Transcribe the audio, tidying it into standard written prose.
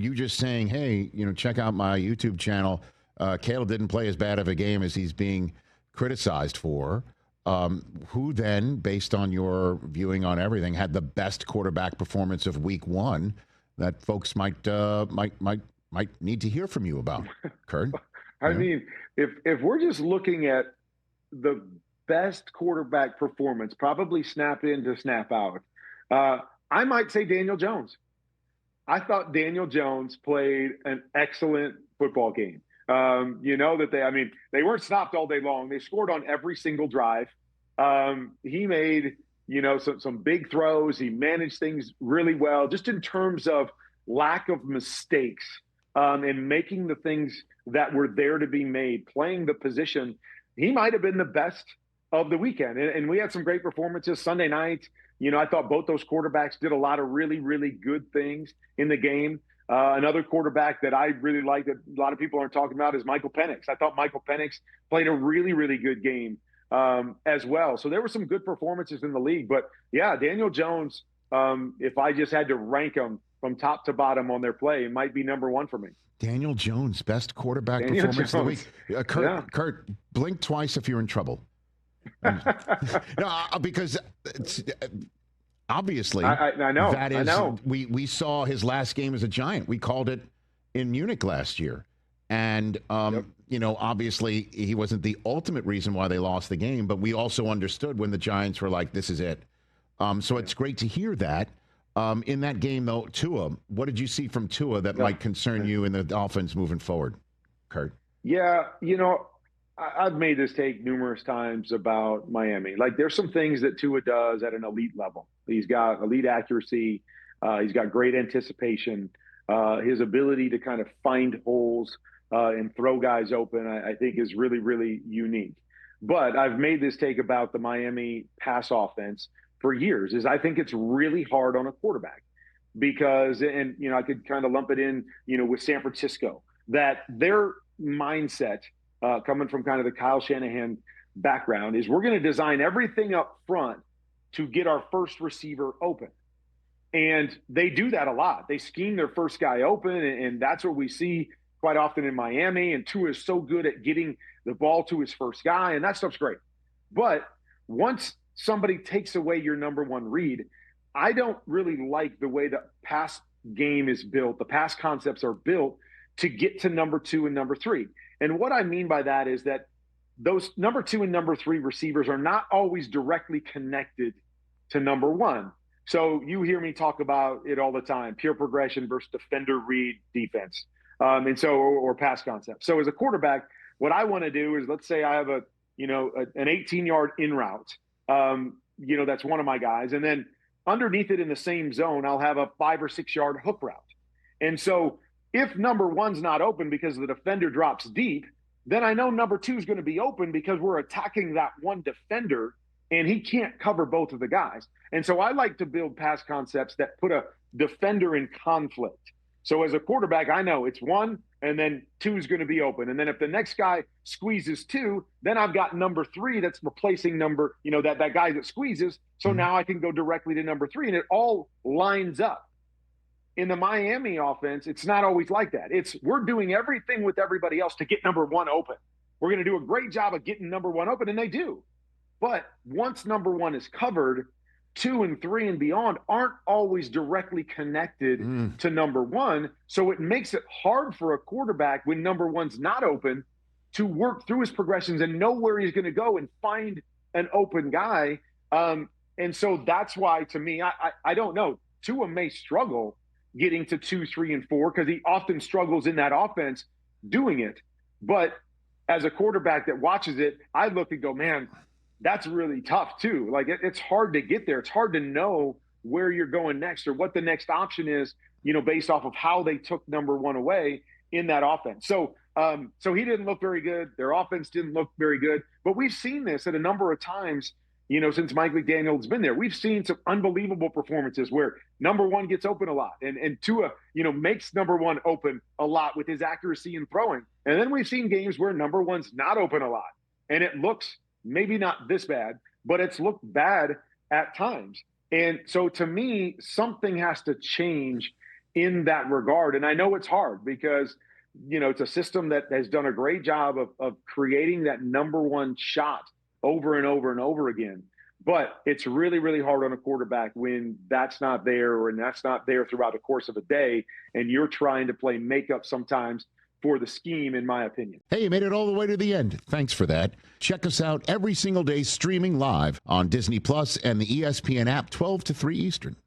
you just saying, hey, check out my YouTube channel. Caleb didn't play as bad of a game as he's being criticized for. Who then, based on your viewing on everything, had the best quarterback performance of week one that folks might need to hear from you about, Kurt? I mean, if we're just looking at the best quarterback performance, probably snap in to snap out, I might say Daniel Jones. I thought Daniel Jones played an excellent football game. That they weren't stopped all day long. They scored on every single drive. He made, some big throws. He managed things really well, just in terms of lack of mistakes, and making the things that were there to be made, playing the position. He might have been the best of the weekend. And we had some great performances Sunday night. I thought both those quarterbacks did a lot of really, really good things in the game. Another quarterback that I really like that a lot of people aren't talking about is Michael Penix. I thought Michael Penix played a really, really good game as well. So there were some good performances in the league. But, yeah, Daniel Jones, if I just had to rank them from top to bottom on their play, it might be number one for me. Daniel Jones, best quarterback performance of the week. Kurt, blink twice if you're in trouble. No, because it's, obviously, I know. That is, I know. We saw his last game as a Giant. We called it in Munich last year. And, obviously he wasn't the ultimate reason why they lost the game, but we also understood when the Giants were like, this is it. So it's great to hear that. In that game, though, Tua, what did you see from Tua that might concern you in the Dolphins moving forward, Kurt? Yeah, I've made this take numerous times about Miami. Like, there's some things that Tua does at an elite level. He's got elite accuracy. He's got great anticipation. His ability to kind of find holes and throw guys open, I think, is really, really unique. But I've made this take about the Miami pass offense for years, is I think it's really hard on a quarterback because, and, I could kind of lump it in, with San Francisco, that their mindset coming from kind of the Kyle Shanahan background is we're going to design everything up front to get our first receiver open. And they do that a lot. They scheme their first guy open, and that's what we see quite often in Miami. And Tua is so good at getting the ball to his first guy, and that stuff's great. But once somebody takes away your number one read, I don't really like the way the pass game is built. The pass concepts are built to get to number two and number three. And what I mean by that is that those number two and number three receivers are not always directly connected to number one. So you hear me talk about it all the time, pure progression versus defender read defense. Or pass concept. So as a quarterback, what I want to do is, let's say I have an 18-yard in route. That's one of my guys. And then underneath it in the same zone, I'll have a 5 or 6 yard hook route. And so if number one's not open because the defender drops deep, then I know number two is going to be open because we're attacking that one defender and he can't cover both of the guys. And so I like to build pass concepts that put a defender in conflict. So as a quarterback, I know it's one and then two is going to be open. And then if the next guy squeezes two, then I've got number three that's replacing that guy that squeezes. So now I can go directly to number three, and it all lines up. In the Miami offense, it's not always like that. We're doing everything with everybody else to get number one open. We're going to do a great job of getting number one open, and they do. But once number one is covered, 2 and 3 and beyond aren't always directly connected to number one. So it makes it hard for a quarterback when number one's not open to work through his progressions and know where he's going to go and find an open guy. And so that's why, to me, I don't know. Tua may struggle getting to 2, 3, and 4 because he often struggles in that offense doing it. But as a quarterback that watches it, I look and go, man, that's really tough too. Like it's hard to get there. It's hard to know where you're going next or what the next option is, based off of how they took number one away in that offense. So he didn't look very good. Their offense didn't look very good, but we've seen this at a number of times, since Mike McDaniel's been there. We've seen some unbelievable performances where number one gets open a lot and Tua, makes number one open a lot with his accuracy in throwing. And then we've seen games where number one's not open a lot and it looks maybe not this bad, but it's looked bad at times. And so to me, something has to change in that regard. And I know it's hard because, it's a system that has done a great job of creating that number one shot over and over and over again. But it's really, really hard on a quarterback when that's not there and that's not there throughout the course of a day. And you're trying to play makeup sometimes for the scheme, in my opinion. Hey, you made it all the way to the end. Thanks for that. Check us out every single day streaming live on Disney Plus and the ESPN app 12 to 3 Eastern.